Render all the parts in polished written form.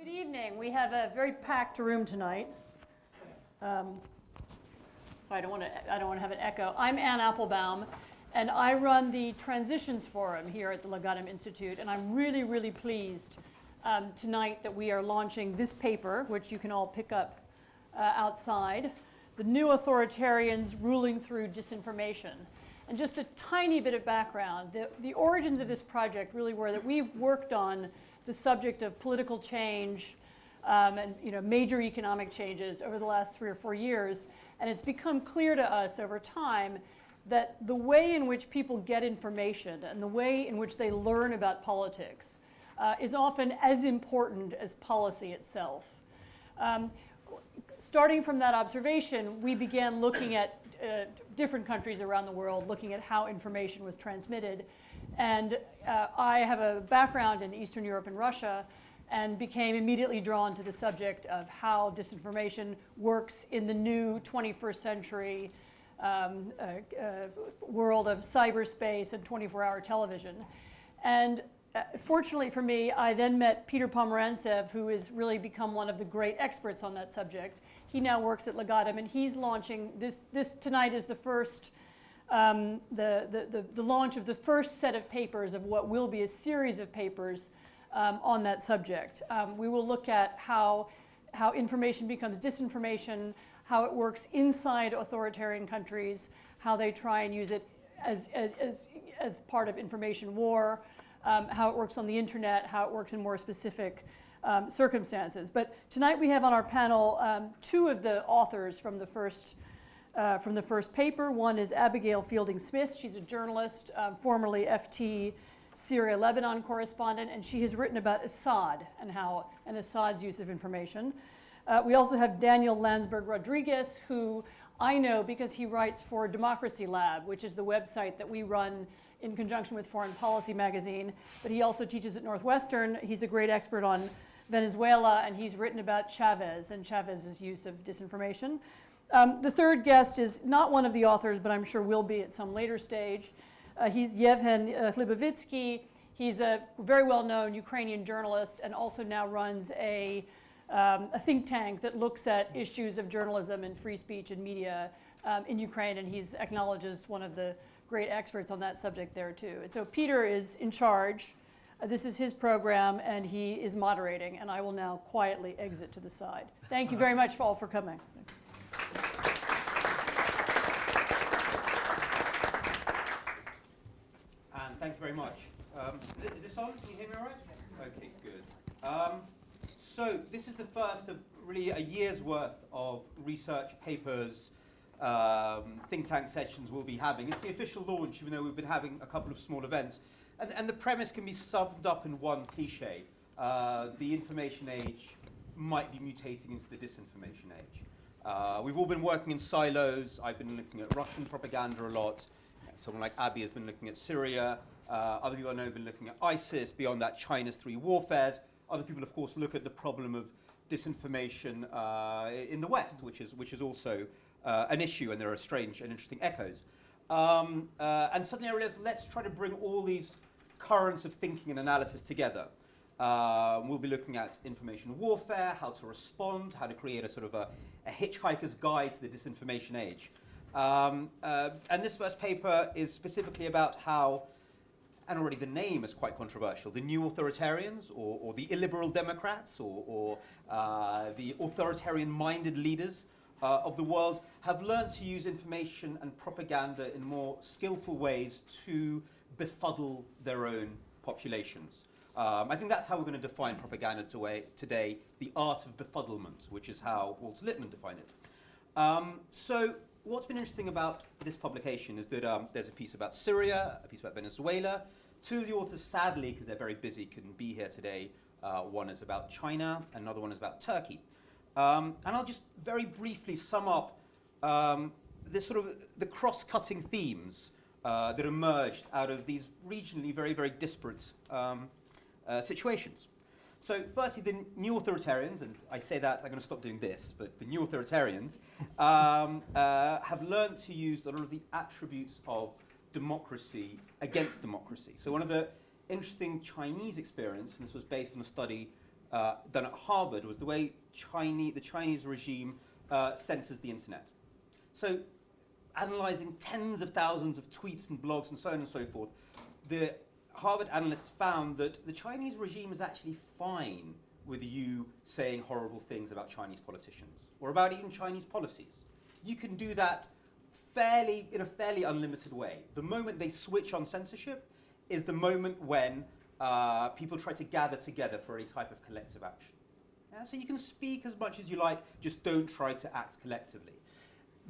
Good evening. We have a very packed room tonight. So I don't want to have an echo. I'm Ann Applebaum, and I run the Transitions Forum here at the Legatum Institute, and I'm really, really pleased tonight that we are launching this paper, which you can all pick up outside, The New Authoritarians Ruling Through Disinformation. And just a tiny bit of background, the origins of this project really were that we've worked on the subject of political change and major economic changes over the last 3 or 4 years, and it's become clear to us over time that the way in which people get information and the way in which they learn about politics is often as important as policy itself. Starting from that observation, we began looking at different countries around the world, looking at how information was transmitted. And I have a background in Eastern Europe and Russia, and became immediately drawn to the subject of how disinformation works in the new 21st century world of cyberspace and 24-hour television. And fortunately for me, I then met Peter Pomerantsev, who has really become one of the great experts on that subject. He now works at Legatum, and he's launching this tonight is the first the launch of the first set of papers of what will be a series of papers on that subject. We will look at how information becomes disinformation, how it works inside authoritarian countries, how they try and use it as part of information war, how it works on the internet, how it works in more specific circumstances. But tonight we have on our panel 2 of the authors from the first paper. One is Abigail Fielding Smith. She's a journalist, formerly FT Syria Lebanon correspondent, and she has written about Assad and Assad's use of information. We also have Daniel Lansberg-Rodriguez, who I know because he writes for Democracy Lab, which is the website that we run in conjunction with Foreign Policy magazine, but he also teaches at Northwestern. He's a great expert on Venezuela, and he's written about Chavez and Chavez's use of disinformation. The third guest is not one of the authors, but I'm sure will be at some later stage. He's Yevhen Hlibovitsky. He's a very well-known Ukrainian journalist and also now runs a think tank that looks at issues of journalism and free speech and media in Ukraine, and he's acknowledged as one of the great experts on that subject there too. And so Peter is in charge. This is his program, and he is moderating, and I will now quietly exit to the side. Thank you very much all for coming. And thank you very much. Is this on? Can you hear me all right? Okay, good. So this is the first of really a year's worth of research papers, think tank sessions we'll be having. It's the official launch, even though we've been having a couple of small events. And the premise can be summed up in one cliche. The information age might be mutating into the disinformation age. We've all been working in silos. I've been looking at Russian propaganda a lot. Someone like Abby has been looking at Syria. Other people I know have been looking at ISIS. Beyond that, China's 3 warfares. Other people, of course, look at the problem of disinformation in the West, which is also an issue, and there are strange and interesting echoes. And suddenly I realized, let's try to bring all these currents of thinking and analysis together. We'll be looking at information warfare, how to respond, how to create a sort of a hitchhiker's guide to the disinformation age. And this first paper is specifically about how, and already the name is quite controversial, the new authoritarians or the illiberal Democrats or the authoritarian-minded leaders of the world have learned to use information and propaganda in more skillful ways to befuddle their own populations. I think that's how we're going to define propaganda today, the art of befuddlement, which is how Walter Lippmann defined it. So what's been interesting about this publication is that there's a piece about Syria, a piece about Venezuela. 2 of the authors, sadly, because they're very busy, couldn't be here today. One is about China, another one is about Turkey. And I'll just very briefly sum up this sort of the cross-cutting themes that emerged out of these regionally very, very disparate situations. So firstly, the new authoritarians, and I say that, I'm going to stop doing this, but the new authoritarians have learned to use a lot of the attributes of democracy against democracy. So one of the interesting Chinese experience, and this was based on a study done at Harvard was the way the Chinese regime censors the internet. So, analyzing tens of thousands of tweets and blogs and so on and so forth, the Harvard analysts found that the Chinese regime is actually fine with you saying horrible things about Chinese politicians or about even Chinese policies. You can do that in a fairly unlimited way. The moment they switch on censorship is the moment when people try to gather together for any type of collective action. Yeah, so you can speak as much as you like, just don't try to act collectively.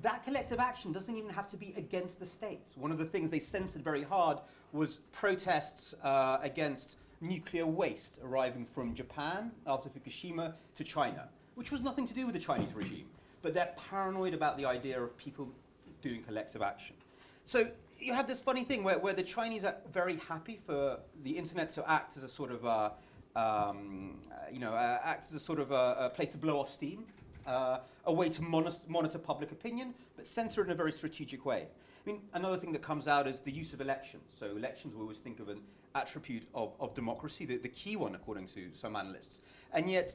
That collective action doesn't even have to be against the state. One of the things they censored very hard was protests against nuclear waste arriving from Japan after Fukushima to China, which was nothing to do with the Chinese regime, but they're paranoid about the idea of people doing collective action. So you have this funny thing where the Chinese are very happy for the internet to act as a sort of a place to blow off steam, a way to monitor public opinion, but censor it in a very strategic way. I mean, another thing that comes out is the use of elections. So elections we always think of an attribute of democracy, the key one according to some analysts. And yet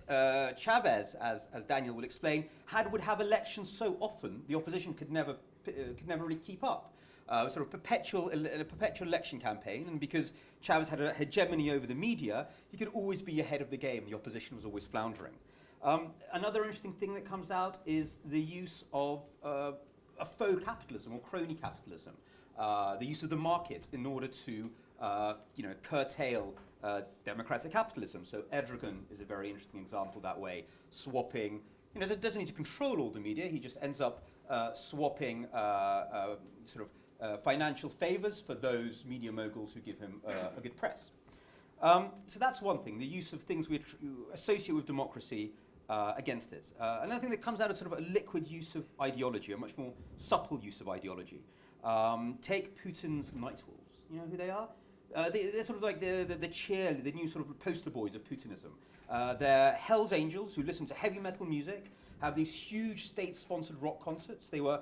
Chavez, as Daniel will explain, would have elections so often the opposition could never really keep up. Sort of a perpetual election campaign, and because Chavez had a hegemony over the media, he could always be ahead of the game. The opposition was always floundering. Another interesting thing that comes out is the use of a faux capitalism or crony capitalism, the use of the market in order to curtail democratic capitalism. So Erdogan is a very interesting example that way, swapping. Doesn't need to control all the media. He just ends up swapping financial favors for those media moguls who give him a good press. So that's one thing, the use of things we associate with democracy against it. Another thing that comes out is sort of a liquid use of ideology, a much more supple use of ideology. Take Putin's night wolves. You know who they are? They're sort of like the new sort of poster boys of Putinism. They're Hell's Angels who listen to heavy metal music, have these huge state-sponsored rock concerts. They were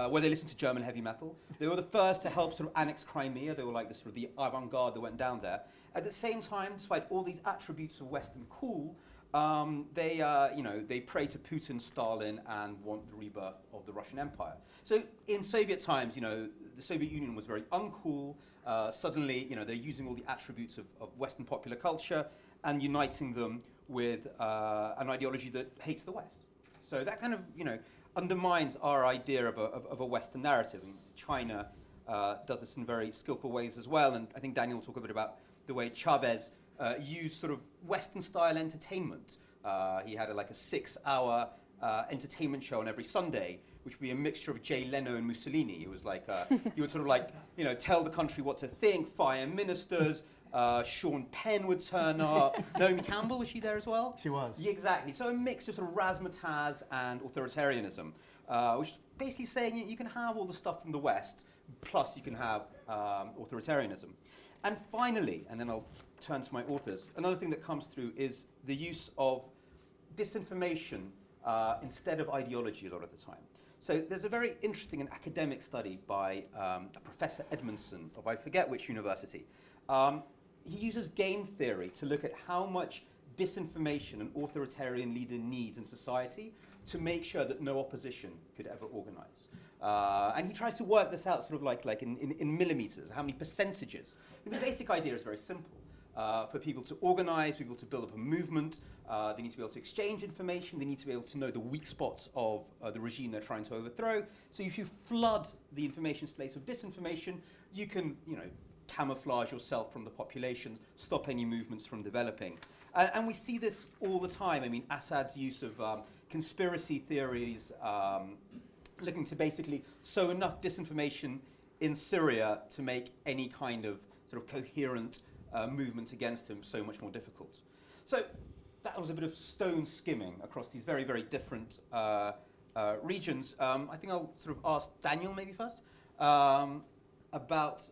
where they listened to German heavy metal. They were the first to help sort of annex Crimea. They were like the avant-garde that went down there. At the same time, despite all these attributes of Western cool, they pray to Putin, Stalin, and want the rebirth of the Russian Empire. So in Soviet times, the Soviet Union was very uncool. Suddenly, they're using all the attributes of Western popular culture and uniting them with an ideology that hates the West. So that kind of, undermines our idea of a Western narrative. And China does this in very skillful ways as well. And I think Daniel will talk a bit about the way Chavez used sort of Western-style entertainment. He had a 6-hour entertainment show on every Sunday, which would be a mixture of Jay Leno and Mussolini. It was like, you would sort of tell the country what to think, fire ministers. Sean Penn would turn up. Naomi Campbell, was she there as well? She was. Yeah, exactly. So a mix of sort of razzmatazz and authoritarianism, which is basically saying you can have all the stuff from the West, plus you can have authoritarianism. And finally, and then I'll turn to my authors, another thing that comes through is the use of disinformation instead of ideology a lot of the time. So there's a very interesting and academic study by a Professor Edmondson of I forget which university. He uses game theory to look at how much disinformation an authoritarian leader needs in society to make sure that no opposition could ever organize. And he tries to work this out sort of like in millimeters, how many percentages. And the basic idea is very simple. For people to organize, people to build up a movement, they need to be able to exchange information, they need to be able to know the weak spots of the regime they're trying to overthrow. So if you flood the information space with disinformation, you can, camouflage yourself from the population, stop any movements from developing. And we see this all the time. I mean, Assad's use of conspiracy theories, looking to basically sow enough disinformation in Syria to make any kind of sort of coherent movement against him so much more difficult. So that was a bit of stone skimming across these very, very different regions. I think I'll sort of ask Daniel maybe first about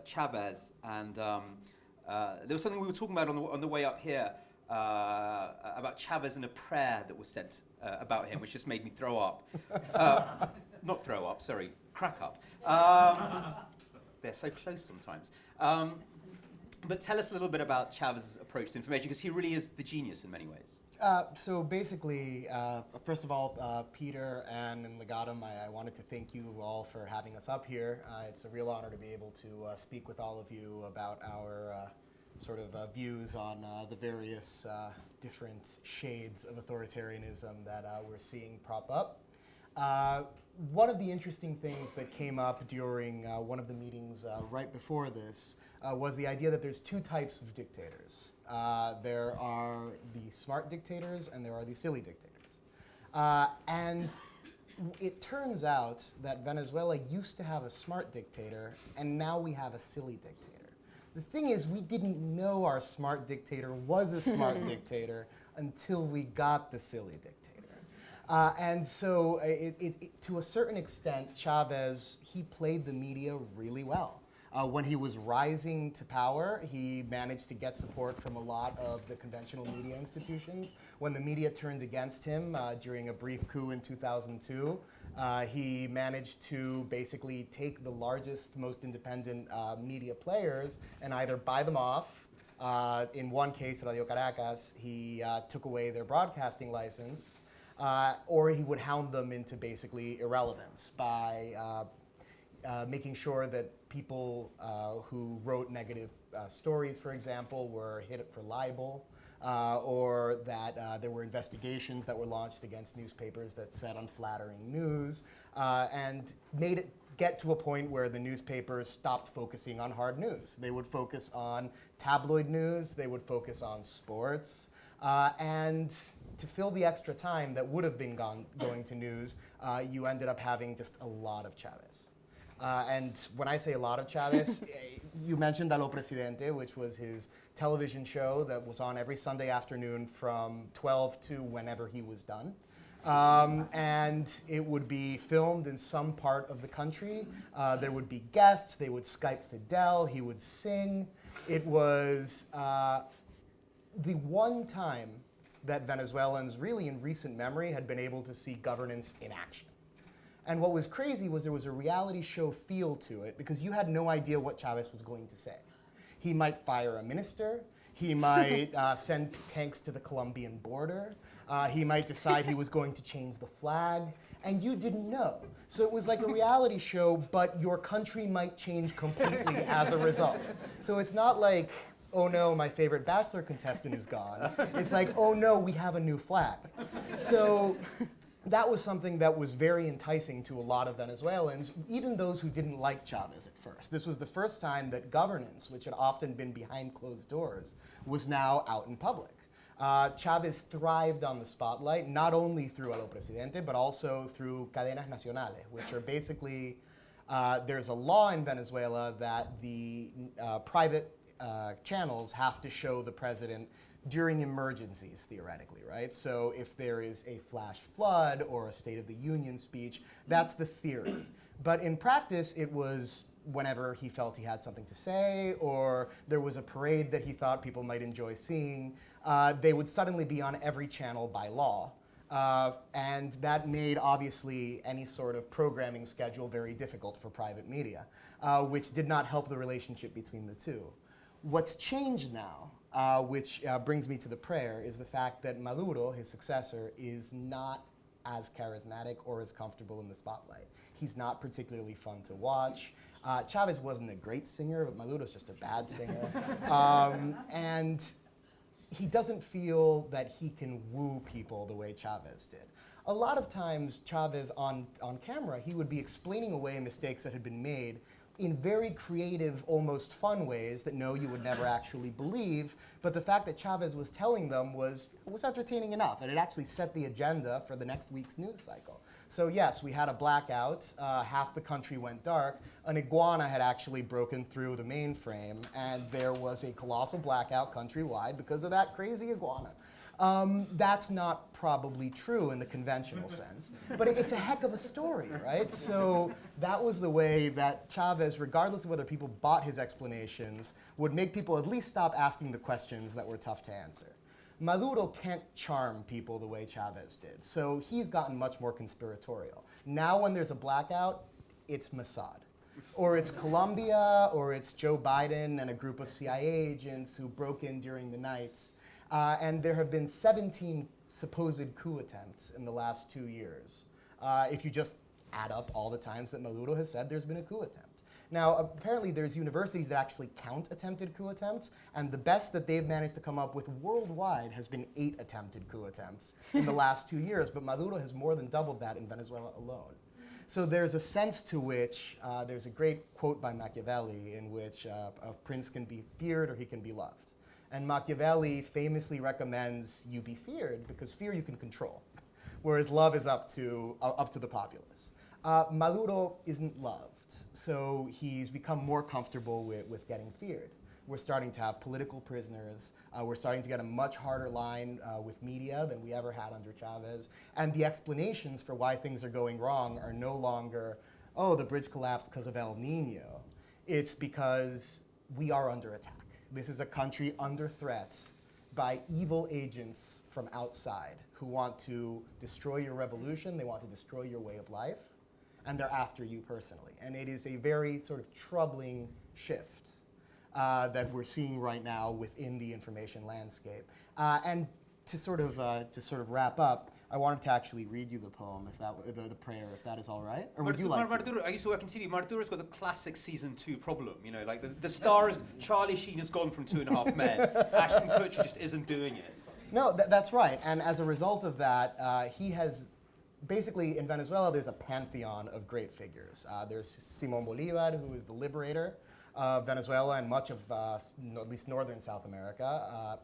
Chavez, and there was something we were talking about on the way up here about Chavez and a prayer that was said about him, which just made me throw up. Not throw up, sorry, crack up. They're so close sometimes. But tell us a little bit about Chavez's approach to information, because he really is the genius in many ways. So basically, first of all, Peter and Legatum, I wanted to thank you all for having us up here. It's a real honor to be able to speak with all of you about our sort of views on the various different shades of authoritarianism that we're seeing prop up. One of the interesting things that came up during one of the meetings right before this was the idea that there's two types of dictators. There are the smart dictators and there are the silly dictators. And it turns out that Venezuela used to have a smart dictator, and now we have a silly dictator. The thing is, we didn't know our smart dictator was a smart dictator until we got the silly dictator. And so, to a certain extent, Chavez, he played the media really well. When he was rising to power, he managed to get support from a lot of the conventional media institutions. When the media turned against him during a brief coup in 2002, he managed to basically take the largest, most independent media players and either buy them off. In one case, Radio Caracas, he took away their broadcasting license, or he would hound them into basically irrelevance by making sure that people who wrote negative stories, for example, were hit for libel, or that there were investigations that were launched against newspapers that said unflattering news, and made it get to a point where the newspapers stopped focusing on hard news. They would focus on tabloid news, they would focus on sports, and to fill the extra time that would have been going to news, you ended up having just a lot of Chavez. And when I say a lot of Chavez, you mentioned Aló Presidente, which was his television show that was on every Sunday afternoon from 12 to whenever he was done. And it would be filmed in some part of the country. There would be guests. They would Skype Fidel. He would sing. It was the one time that Venezuelans, really in recent memory, had been able to see governance in action. And what was crazy was there was a reality show feel to it, because you had no idea what Chavez was going to say. He might fire a minister. He might send tanks to the Colombian border. He might decide he was going to change the flag. And you didn't know. So it was like a reality show, but your country might change completely as a result. So it's not like, oh no, my favorite Bachelor contestant is gone. It's like, oh no, we have a new flag. So that was something that was very enticing to a lot of Venezuelans, even those who didn't like Chavez at first. This was the first time that governance, which had often been behind closed doors, was now out in public. Chavez thrived on the spotlight, not only through Aló Presidente, but also through cadenas nacionales, which are basically, there's a law in Venezuela that the private channels have to show the president during emergencies, theoretically, right? So if there is a flash flood or a State of the Union speech, that's the theory. But in practice, it was whenever he felt he had something to say, or there was a parade that he thought people might enjoy seeing, they would suddenly be on every channel by law. And that made, obviously, any sort of programming schedule very difficult for private media, which did not help the relationship between the two. What's changed now, which brings me to the prayer, is the fact that Maduro, his successor, is not as charismatic or as comfortable in the spotlight. He's not particularly fun to watch. Chavez wasn't a great singer, but Maduro's just a bad singer. And he doesn't feel that he can woo people the way Chavez did. A lot of times, Chavez on camera, he would be explaining away mistakes that had been made in very creative, almost fun ways that no, you would never actually believe, but the fact that Chavez was telling them was entertaining enough, and it actually set the agenda for the next week's news cycle. So yes, we had a blackout, half the country went dark, an iguana had actually broken through the mainframe, and there was a colossal blackout countrywide because of that crazy iguana. That's not probably true in the conventional sense, but it's a heck of a story, right? So that was the way that Chavez, regardless of whether people bought his explanations, would make people at least stop asking the questions that were tough to answer. Maduro can't charm people the way Chavez did, so he's gotten much more conspiratorial. Now when there's a blackout, it's Mossad. Or it's Colombia, or it's Joe Biden and a group of CIA agents who broke in during the night. And there have been 17 supposed coup attempts in the last 2 years. If you just add up all the times that Maduro has said there's been a coup attempt. Now, apparently there's universities that actually count attempted coup attempts, and the best that they've managed to come up with worldwide has been 8 attempted coup attempts in the last 2 years, but Maduro has more than doubled that in Venezuela alone. So there's a sense to which, there's a great quote by Machiavelli in which a prince can be feared or he can be loved. And Machiavelli famously recommends you be feared because fear you can control, whereas love is up to the populace. Maduro isn't loved. So he's become more comfortable with getting feared. We're starting to have political prisoners. We're starting to get a much harder line with media than we ever had under Chavez. And the explanations for why things are going wrong are no longer, oh, the bridge collapsed because of El Nino. It's because we are under attack. This is a country under threat by evil agents from outside who want to destroy your revolution, they want to destroy your way of life, and they're after you personally. And it is a very sort of troubling shift that we're seeing right now within the information landscape. And to sort of wrap up, I wanted to actually read you the poem, the prayer, if that is all right. Or would you like to? I used to work in TV. Marduro's got the classic season 2 problem. You know, like the star is Charlie Sheen has gone from 2.5 Men. Ashton Kutcher just isn't doing it. No, that's right. And as a result of that, he has. Basically, in Venezuela, there's a pantheon of great figures. There's Simón Bolívar, who is the liberator of Venezuela and much of at least northern South America.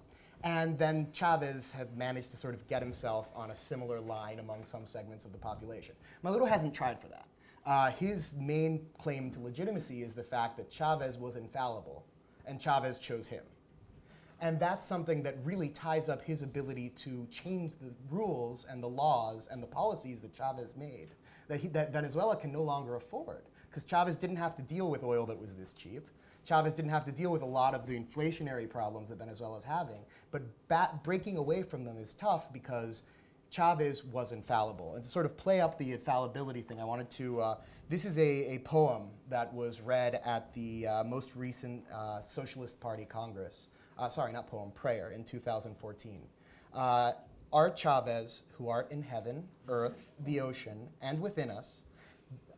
And then Chavez had managed to sort of get himself on a similar line among some segments of the population. Maduro hasn't tried for that. His main claim to legitimacy is the fact that Chavez was infallible, and Chavez chose him. And that's something that really ties up his ability to change the rules and the laws and the policies that Chavez made, that Venezuela can no longer afford. Because Chavez didn't have to deal with oil that was this cheap. Chavez didn't have to deal with a lot of the inflationary problems that Venezuela is having. But breaking away from them is tough because Chavez was infallible. And to sort of play up the infallibility thing, I wanted to, this is a poem that was read at the most recent Socialist Party Congress. Sorry, not poem, prayer in 2014. Art Chavez, who art in heaven, earth, the ocean, and within us,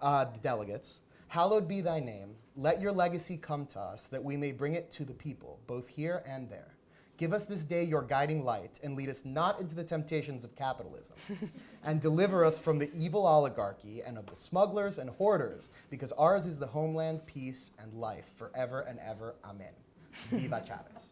the delegates, hallowed be thy name. Let your legacy come to us, that we may bring it to the people, both here and there. Give us this day your guiding light, and lead us not into the temptations of capitalism, and deliver us from the evil oligarchy and of the smugglers and hoarders, because ours is the homeland, peace, and life, forever and ever. Amen. Viva Chavez.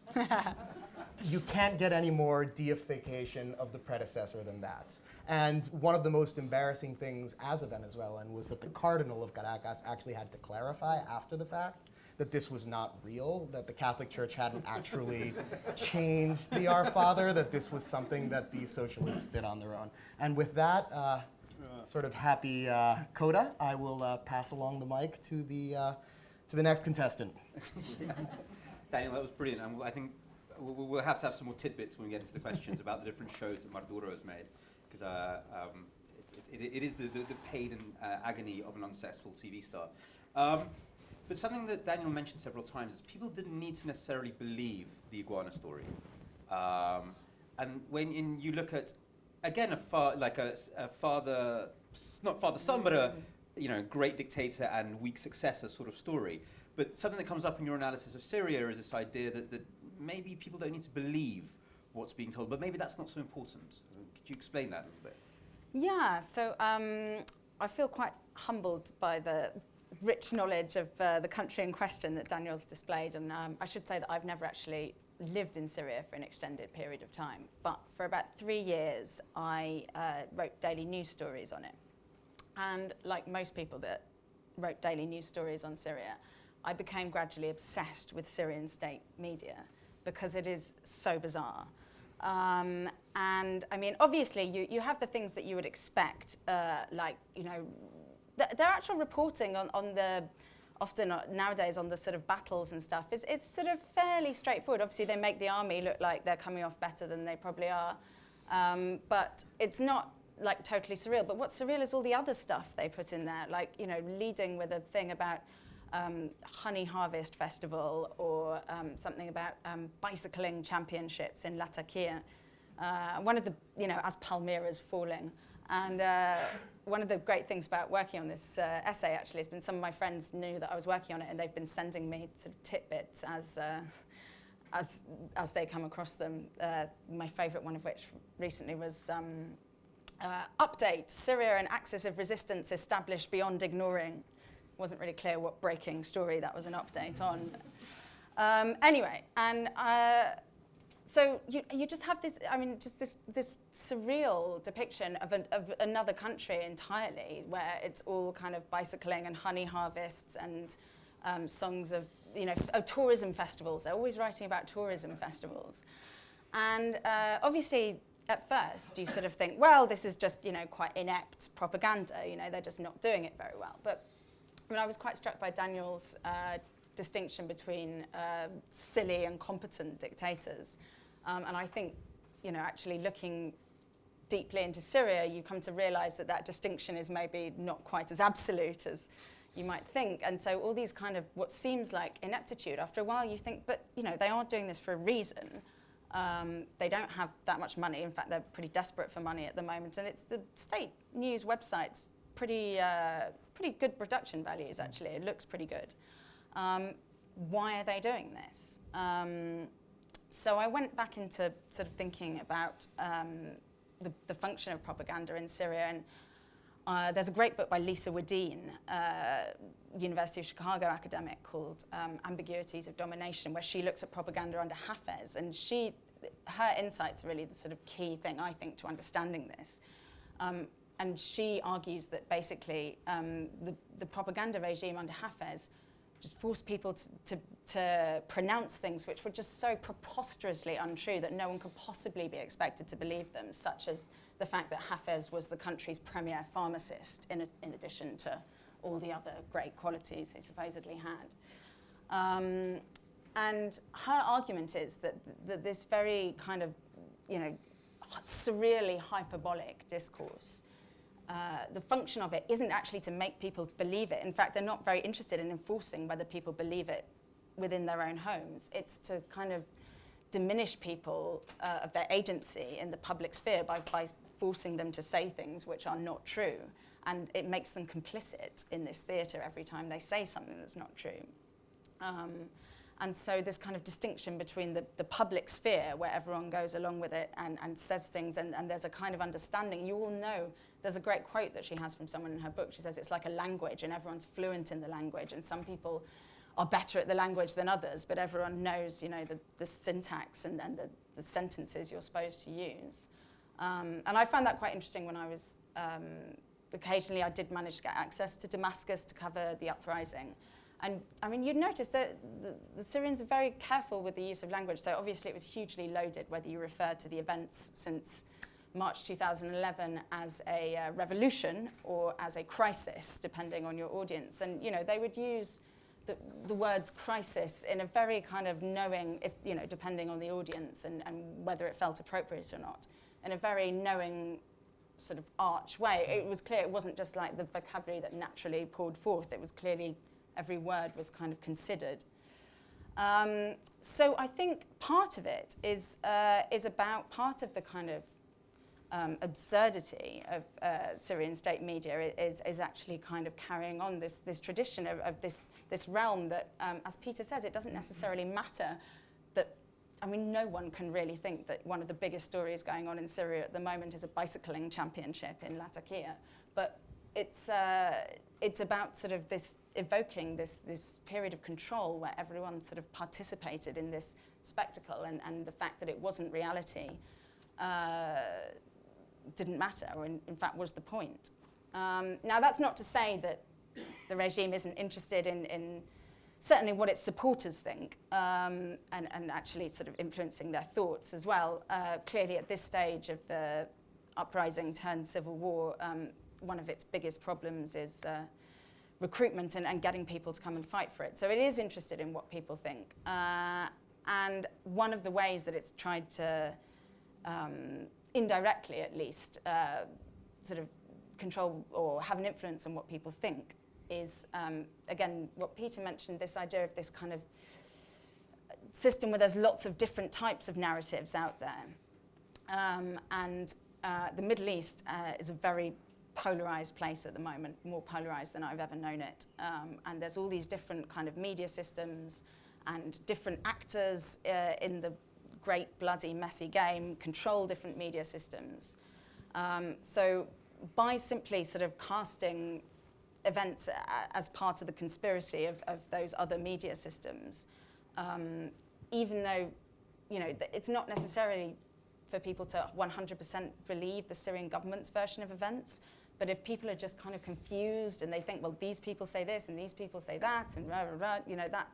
You can't get any more deification of the predecessor than that. And one of the most embarrassing things as a Venezuelan was that the Cardinal of Caracas actually had to clarify after the fact that this was not real, that the Catholic Church hadn't actually changed the Our Father, that this was something that the socialists did on their own. And with that sort of happy coda, I will pass along the mic to the next contestant. Yeah. Daniel, that was brilliant. And I think we'll have to have some more tidbits when we get into the questions about the different shows that Maduro has made, because it is the pain and agony of an unsuccessful TV star. But something that Daniel mentioned several times is people didn't need to necessarily believe the iguana story. And when you look at, again, a father, not father-son, but a great dictator and weak successor sort of story. But something that comes up in your analysis of Syria is this idea that maybe people don't need to believe what's being told, but maybe that's not so important. Could you explain that a little bit? Yeah, so I feel quite humbled by the rich knowledge of the country in question that Daniel's displayed, and I should say that I've never actually lived in Syria for an extended period of time, but for about 3 years I wrote daily news stories on it. And like most people that wrote daily news stories on Syria, I became gradually obsessed with Syrian state media because it is so bizarre. And I mean, obviously, you have the things that you would expect, like, their actual reporting on the, often nowadays on the sort of battles and stuff, it's sort of fairly straightforward. Obviously, they make the army look like they're coming off better than they probably are. But it's not like totally surreal. But what's surreal is all the other stuff they put in there, like, leading with a thing about honey harvest festival, or something about bicycling championships in Latakia. One of the, as Palmyra's falling. And one of the great things about working on this essay actually has been some of my friends knew that I was working on it, and they've been sending me sort of tidbits as they come across them. My favourite one of which recently was update, Syria an axis of resistance established beyond ignoring. Wasn't really clear what breaking story that was an update on. Anyway, and so you just have this, just this surreal depiction of another country entirely, where it's all kind of bicycling and honey harvests and songs of, tourism festivals. They're always writing about tourism festivals. And obviously, at first, you sort of think, well, this is just, quite inept propaganda. They're just not doing it very well. But I was quite struck by Daniel's distinction between silly and competent dictators. And I think, actually looking deeply into Syria, you come to realize that distinction is maybe not quite as absolute as you might think. And so all these kind of what seems like ineptitude, after a while you think, but, they are doing this for a reason. They don't have that much money. In fact, they're pretty desperate for money at the moment. And it's the state news website's pretty good production values, actually. It looks pretty good. Why are they doing this? So I went back into sort of thinking about the function of propaganda in Syria. And there's a great book by Lisa Wedeen, University of Chicago academic, called Ambiguities of Domination, where she looks at propaganda under Chavez. And her insights are really the sort of key thing, I think, to understanding this. And she argues that basically the propaganda regime under Chavez just forced people to pronounce things which were just so preposterously untrue that no one could possibly be expected to believe them, such as the fact that Chavez was the country's premier pharmacist, in addition to all the other great qualities he supposedly had. And her argument is that this very kind of, surreally hyperbolic discourse, the function of it isn't actually to make people believe it. In fact, they're not very interested in enforcing whether people believe it within their own homes. It's to kind of diminish people of their agency in the public sphere by forcing them to say things which are not true. And it makes them complicit in this theatre every time they say something that's not true. And so this kind of distinction between the public sphere, where everyone goes along with it and says things, and there's a kind of understanding. You all know, there's a great quote that she has from someone in her book. She says it's like a language, and everyone's fluent in the language, and some people are better at the language than others, but everyone knows, the syntax and the sentences you're supposed to use. And I found that quite interesting when I was, occasionally I did manage to get access to Damascus to cover the uprising. And you'd notice that the Syrians are very careful with the use of language. So obviously it was hugely loaded, whether you refer to the events since March 2011 as a revolution or as a crisis, depending on your audience. And, they would use the words crisis in a very kind of knowing, depending on the audience and whether it felt appropriate or not, in a very knowing sort of arch way. It was clear it wasn't just like the vocabulary that naturally poured forth. It was clearly every word was kind of considered. So I think part of it is about part of the kind of absurdity of Syrian state media is actually kind of carrying on this tradition of this realm that, as Peter says, it doesn't necessarily matter that, no one can really think that one of the biggest stories going on in Syria at the moment is a bicycling championship in Latakia, but it's about sort of this evoking this period of control where everyone sort of participated in this spectacle, and the fact that it wasn't reality didn't matter, or in fact was the point. Now that's not to say that the regime isn't interested in certainly what its supporters think, and actually sort of influencing their thoughts as well. Clearly at this stage of the uprising turned civil war, one of its biggest problems is recruitment and getting people to come and fight for it. So it is interested in what people think. And one of the ways that it's tried to, indirectly at least, sort of control or have an influence on what people think is, again, what Peter mentioned, this idea of this kind of system where there's lots of different types of narratives out there. The Middle East is a very polarized place at the moment, more polarized than I've ever known it. And there's all these different kind of media systems and different actors in the great, bloody, messy game control different media systems. So by simply sort of casting events as part of the conspiracy of those other media systems, even though, you know, it's not necessarily for people to 100% believe the Syrian government's version of events, but if people are just kind of confused and they think, well, these people say this and these people say that, and rah, rah, rah, you know, that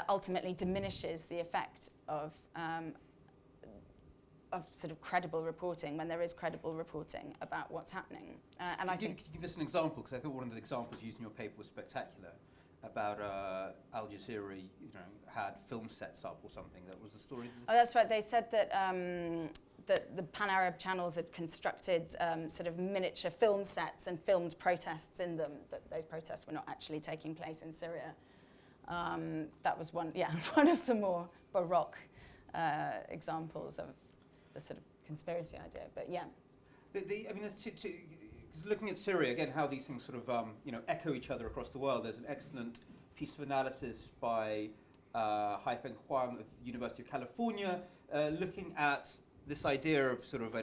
ultimately diminishes the effect of sort of credible reporting when there is credible reporting about what's happening. And Could you give us an example? Because I thought one of the examples used in your paper was spectacular, about Al Jazeera, you know, had film sets up or something. That was the story. Oh, that's right. They said that that the Pan-Arab channels had constructed sort of miniature film sets and filmed protests in them. That those protests were not actually taking place in Syria. That was one of the more baroque examples of the sort of conspiracy idea. But yeah. I mean, there's two, looking at Syria, again, how these things sort of echo each other across the world. There's an excellent piece of analysis by Haifeng Huang of the University of California, looking at this idea of sort of,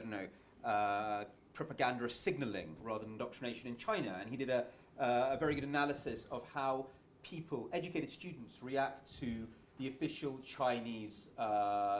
propaganda signaling rather than indoctrination in China. And he did a very good analysis of how people, educated students, react to the official Chinese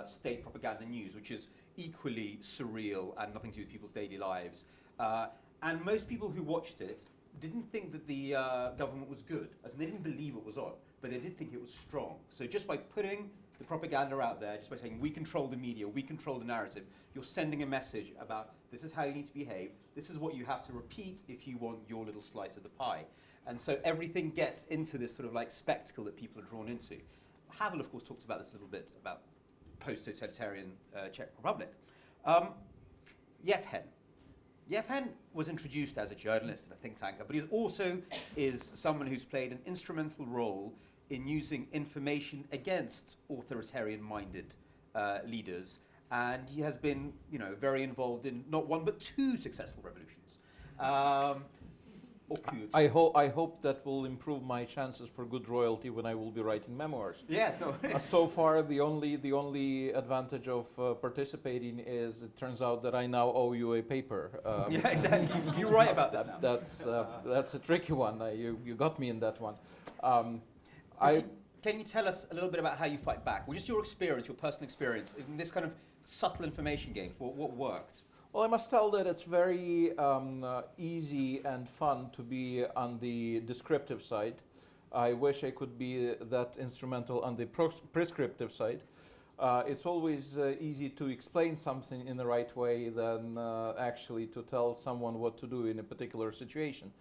state propaganda news, which is equally surreal and nothing to do with people's daily lives. And most people who watched it didn't think that the government was good, as in they didn't believe it was on, but they did think it was strong. So just by putting the propaganda out there, just by saying we control the media, we control the narrative, you're sending a message about this is how you need to behave, this is what you have to repeat if you want your little slice of the pie. And so everything gets into this sort of like spectacle that people are drawn into. Havel, of course, talked about this a little bit, about post-totalitarian Czech Republic. Yevhen was introduced as a journalist and a think tanker, but he also is someone who's played an instrumental role in using information against authoritarian-minded leaders, and he has been, very involved in not one but two successful revolutions. I hope that will improve my chances for good royalty when I will be writing memoirs. Yeah, no. So far, the only advantage of participating is it turns out that I now owe you a paper. Yeah, exactly. You're right about this now. That's a tricky one. You got me in that one. Can you tell us a little bit about how you fight back? Well, just your experience, your personal experience in this kind of subtle information games. What worked? Well, I must tell that it's very easy and fun to be on the descriptive side. I wish I could be that instrumental on the prescriptive side. It's always easy to explain something in the right way than actually to tell someone what to do in a particular situation.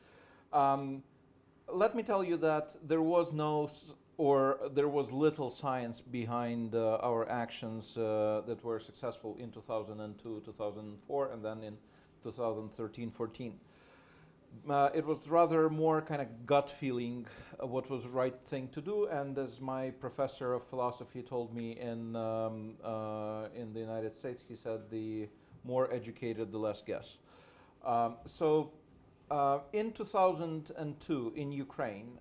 Let me tell you that there was little science behind our actions that were successful in 2002, 2004, and then in 2013-14. It was rather more kind of gut feeling what was the right thing to do, and as my professor of philosophy told me in the United States, he said, the more educated, the less guess. In 2002 in Ukraine,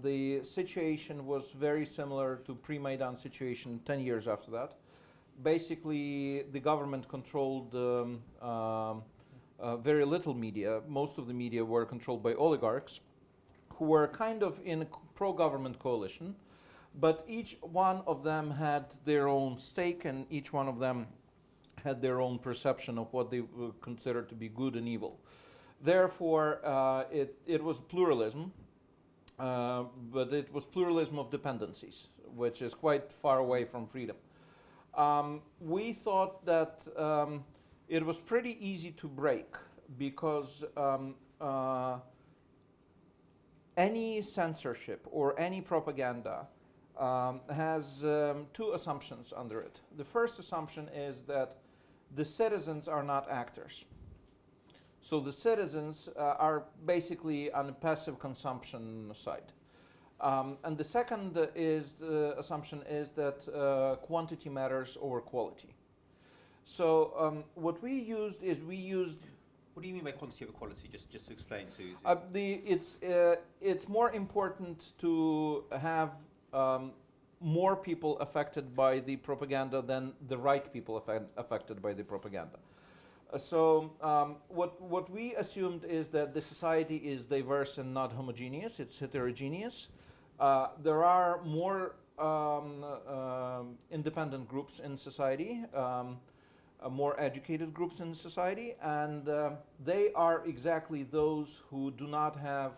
the situation was very similar to pre-Maidan situation 10 years after that. Basically, the government controlled very little media. Most of the media were controlled by oligarchs who were kind of in a pro-government coalition, but each one of them had their own stake and each one of them had their own perception of what they would consider to be good and evil. Therefore, it was pluralism, but it was pluralism of dependencies, which is quite far away from freedom. We thought that it was pretty easy to break because any censorship or any propaganda has two assumptions under it. The first assumption is that the citizens are not actors. So the citizens are basically on a passive consumption side. And the second assumption is that quantity matters over quality. So what we used is What do you mean by quantity over quality? Just to explain to it's more important to have more people affected by the propaganda than the right people affected by the propaganda. So what we assumed is that the society is diverse and not homogeneous. It's heterogeneous. There are more independent groups in society, more educated groups in society, and they are exactly those who do not have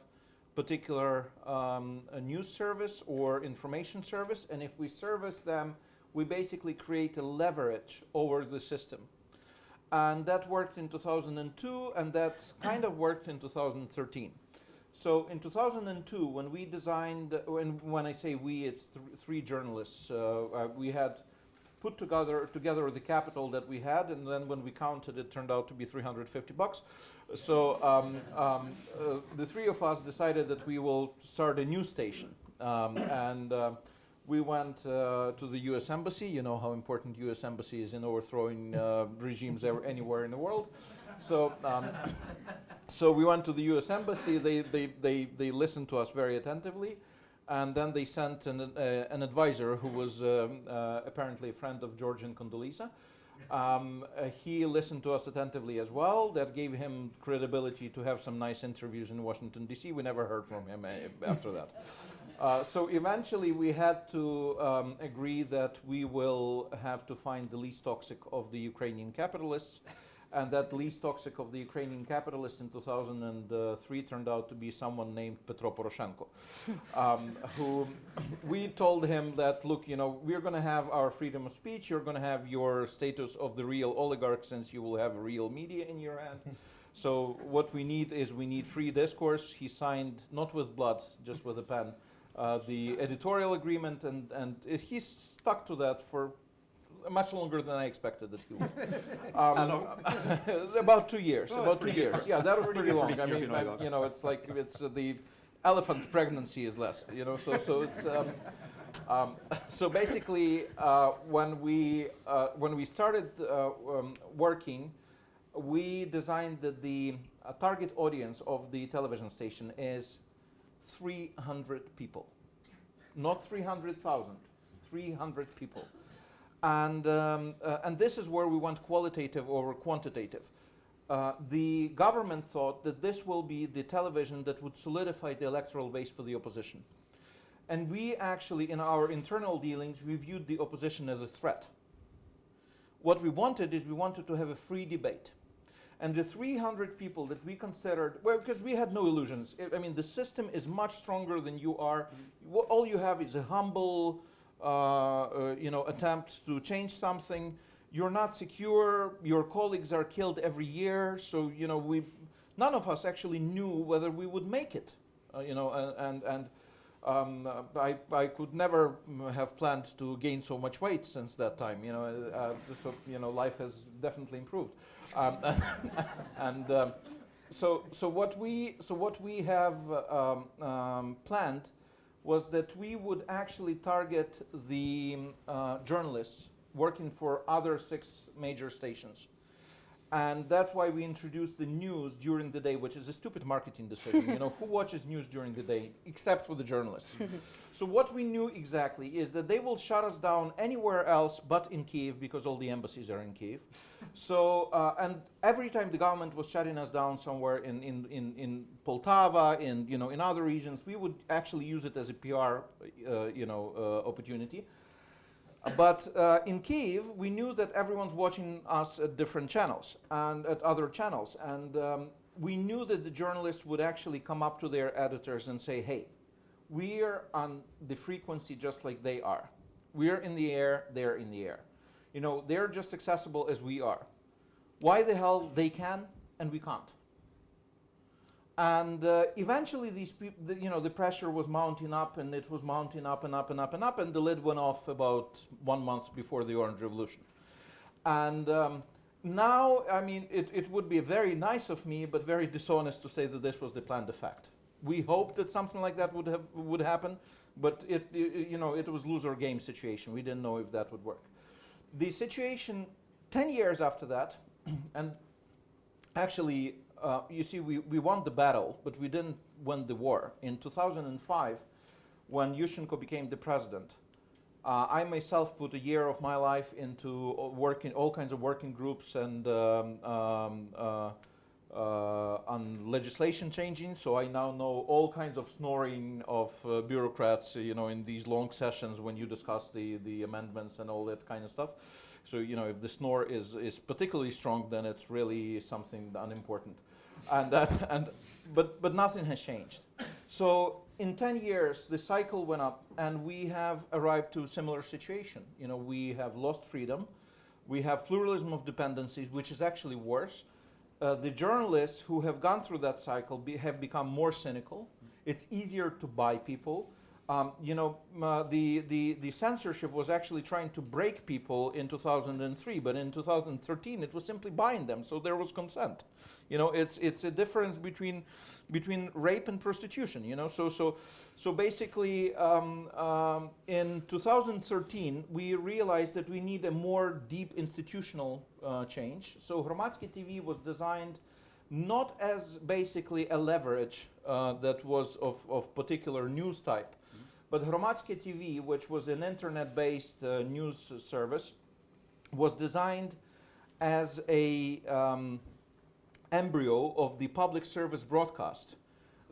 particular a news service or information service, and if we service them, we basically create a leverage over the system. And that worked in 2002, and that kind of worked in 2013. So in 2002, when we designed, when I say we, it's three journalists. We had put together the capital that we had, and then when we counted, it turned out to be $350. So the three of us decided that we will start a news station, and we went to the U.S. Embassy. You know how important U.S. Embassy is in overthrowing regimes anywhere in the world. So, so we went to the U.S. Embassy. They listened to us very attentively, and then they sent an advisor who was apparently a friend of George and Condoleezza. He listened to us attentively as well. That gave him credibility to have some nice interviews in Washington, D.C. We never heard from him after that. So eventually we had to agree that we will have to find the least toxic of the Ukrainian capitalists. And that least toxic of the Ukrainian capitalists in 2003 turned out to be someone named Petro Poroshenko, who we told him that, look, you know, we're going to have our freedom of speech. You're going to have your status of the real oligarch, since you will have real media in your hand. So what we need is free discourse. He signed, not with blood, just with a pen, the editorial agreement, and he stuck to that for much longer than I expected that he would. About 2 years. Oh, about 2 years. Yeah, that was pretty long. I mean, European you know, it's like the elephant pregnancy is less. You know, so it's so basically when we started working, we designed that the target audience of the television station is 300 people, not 300,000, 300 people. And this is where we went qualitative over quantitative. The government thought that this will be the television that would solidify the electoral base for the opposition. And we actually, in our internal dealings, we viewed the opposition as a threat. What we wanted is we wanted to have a free debate. And the 300 people that we considered, well, because we had no illusions. I mean, the system is much stronger than you are. All you have is a humble attempt to change something. You're not secure. Your colleagues are killed every year. So, you know, none of us actually knew whether we would make it. I could never have planned to gain so much weight since that time. Life has definitely improved. So what we have planned was that we would actually target the journalists working for other 6 major stations. And that's why we introduced the news during the day, which is a stupid marketing decision. You know, who watches news during the day except for the journalists? So what we knew exactly is that they will shut us down anywhere else but in Kyiv, because all the embassies are in Kyiv. So and every time the government was shutting us down somewhere in Poltava, in other regions, we would actually use it as a PR opportunity. But in Kyiv, we knew that everyone's watching us at different channels and at other channels. And we knew that the journalists would actually come up to their editors and say, hey, we're on the frequency just like they are. We're in the air, they're in the air. You know, they're just accessible as we are. Why the hell they can and we can't? And eventually these people, the pressure was mounting up, and it was mounting up and up and up and up, and the lid went off about 1 month before the Orange Revolution. And Now, I mean, it would be very nice of me, but very dishonest to say that this was the planned effect. We hoped that something like that would happen, but it was lose or game situation. We didn't know if that would work. The situation 10 years after that, and actually, you see, we won the battle, but we didn't win the war. In 2005, when Yushchenko became the president, I myself put a year of my life into working all kinds of working groups and on legislation changing. So I now know all kinds of snoring of bureaucrats, in these long sessions when you discuss the amendments and all that kind of stuff. So if the snore is particularly strong, then it's really something unimportant, but nothing has changed. So in 10 years, the cycle went up, and we have arrived to a similar situation. We have lost freedom. We have pluralism of dependencies, which is actually worse. The journalists who have gone through that cycle have become more cynical. It's easier to buy people. The censorship was actually trying to break people in 2003, but in 2013 it was simply buying them, so there was consent. It's a difference between rape and prostitution. So basically, in 2013 we realized that we need a more deep institutional change. So Hromadske TV was designed not as basically a leverage that was of particular news type. But Hromadske TV, which was an internet-based news service, was designed as a embryo of the public service broadcast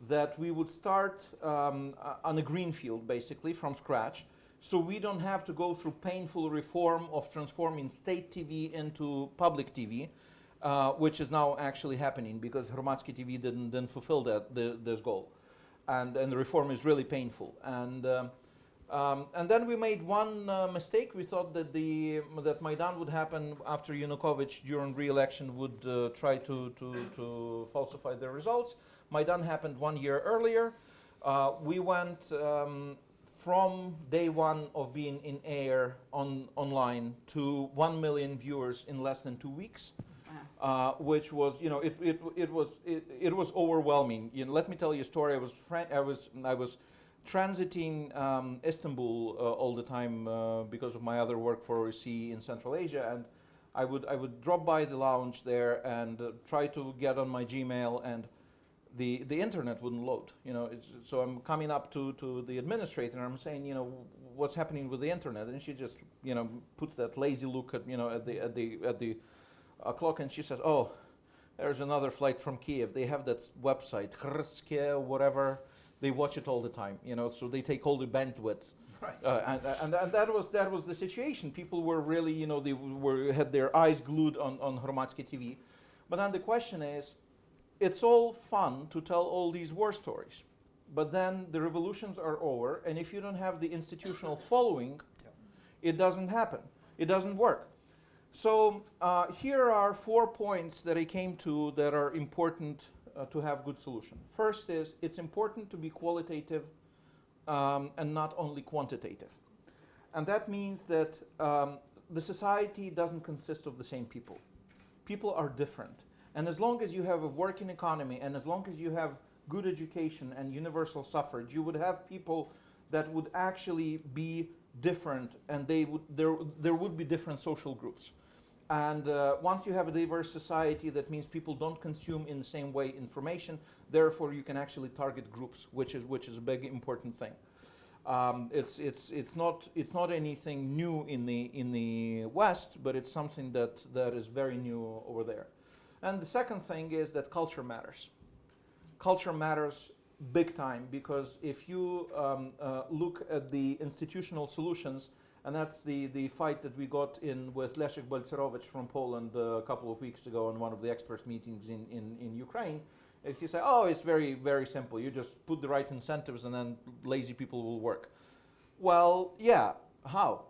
that we would start on a greenfield, basically, from scratch. So we don't have to go through painful reform of transforming state TV into public TV, which is now actually happening because Hromadske TV didn't fulfill this goal. And the reform is really painful. And then we made one mistake. We thought that that Maidan would happen after Yanukovych during re-election would try to falsify the results. Maidan happened 1 year earlier. We went from day one of being in air online to 1 million viewers in less than 2 weeks. Which was, it was overwhelming. Let me tell you a story. I was transiting Istanbul all the time because of my other work for OSCE in Central Asia, and I would drop by the lounge there and try to get on my Gmail, and the internet wouldn't load. So I'm coming up to the administrator and I'm saying, what's happening with the internet, and she just puts that lazy look at at the clock, and she says, "Oh, there's another flight from Kiev. They have that website, Hrske, whatever. They watch it all the time, so they take all the bandwidth." Right. And that was the situation. People were really, they had their eyes glued on Hromadske TV. But then the question is, it's all fun to tell all these war stories, but then the revolutions are over, and if you don't have the institutional following, it doesn't happen. It doesn't work. So here are 4 points that I came to that are important to have good solution. First is, it's important to be qualitative and not only quantitative. And that means that the society doesn't consist of the same people. People are different. And as long as you have a working economy, and as long as you have good education and universal suffrage, you would have people that would actually be different, and there would be different social groups. And once you have a diverse society, that means people don't consume in the same way information. Therefore, you can actually target groups, which is a big important thing. It's not anything new in the West, but it's something that is very new over there. And the second thing is that culture matters. Culture matters big time, because if you look at the institutional solutions, and that's the fight that we got in with Leszek Balcerowicz from Poland a couple of weeks ago in one of the experts meetings in Ukraine. He said, "Oh, it's very, very simple. You just put the right incentives and then lazy people will work." Well, yeah, how?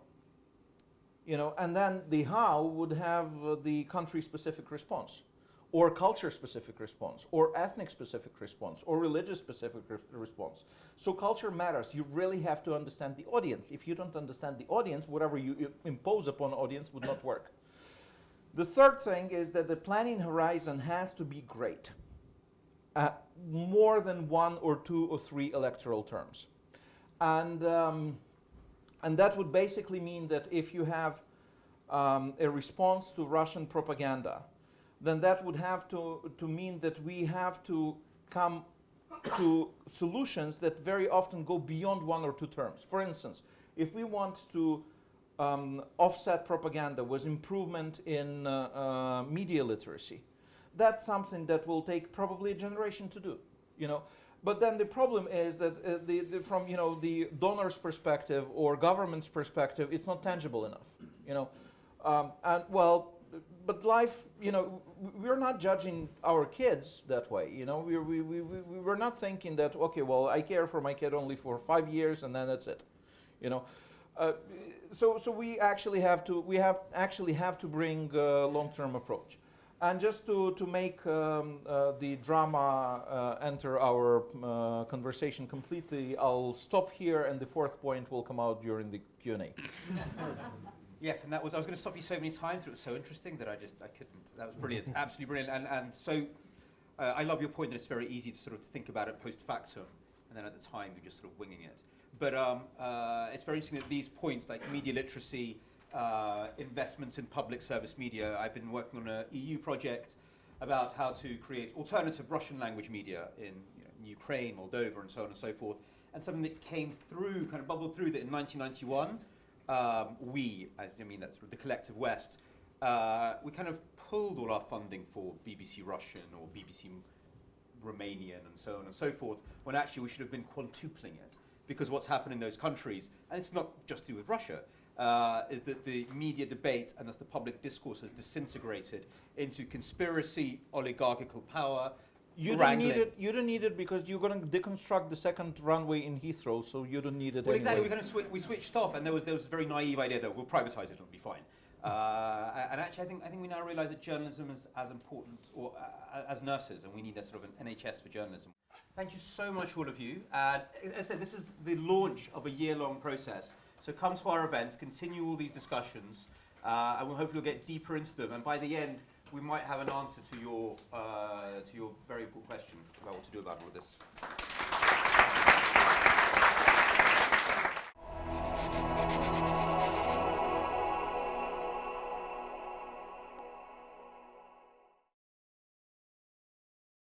And then the how would have the country-specific response, or culture-specific response, or ethnic-specific response, or religious-specific response. So culture matters. You really have to understand the audience. If you don't understand the audience, whatever you impose upon audience would not work. The third thing is that the planning horizon has to be great. More than 1 or 2 or 3 electoral terms. And that would basically mean that if you have a response to Russian propaganda, then that would have to mean that we have to come to solutions that very often go beyond 1 or 2 terms. For instance, if we want to offset propaganda with improvement in media literacy, that's something that will take probably a generation to do, you know. But then the problem is that from the donor's perspective or government's perspective, it's not tangible enough, you know. But life, you know, we're not judging our kids that way, you know. We're not thinking that, okay, well, I care for my kid only for 5 years and then that's it, you know. So we actually have to bring a long-term approach. And just to make the drama enter our conversation completely, I'll stop here, and the 4th point will come out during the Q&A. Yeah, and I was going to stop you so many times, but it was so interesting that I couldn't. That was brilliant, absolutely brilliant. And so I love your point that it's very easy to sort of think about it post factum, and then at the time you're just sort of winging it. But it's very interesting that these points like media literacy, investments in public service media. I've been working on an EU project about how to create alternative Russian language media in Ukraine, Moldova, and so on and so forth. And something that came through, kind of bubbled through, that in 1991, that's sort of the collective West, we kind of pulled all our funding for BBC Russian or BBC Romanian and so on and so forth, when actually we should have been quintupling it. Because what's happened in those countries, and it's not just to do with Russia, is that the media debate and thus the public discourse has disintegrated into conspiracy, oligarchical power. You don't need it because you're going to deconstruct the second runway in Heathrow, so you don't need it well, anyway. Exactly. We switched off, and there was a very naive idea that we'll privatize it, it'll be fine. And actually, I think we now realize that journalism is as important, or as nurses, and we need a sort of an NHS for journalism. Thank you so much, all of you. As I said, this is the launch of a year-long process. So come to our events, continue all these discussions, and we'll hopefully get deeper into them. And by the end, we might have an answer to your very important question about what to do about all of this.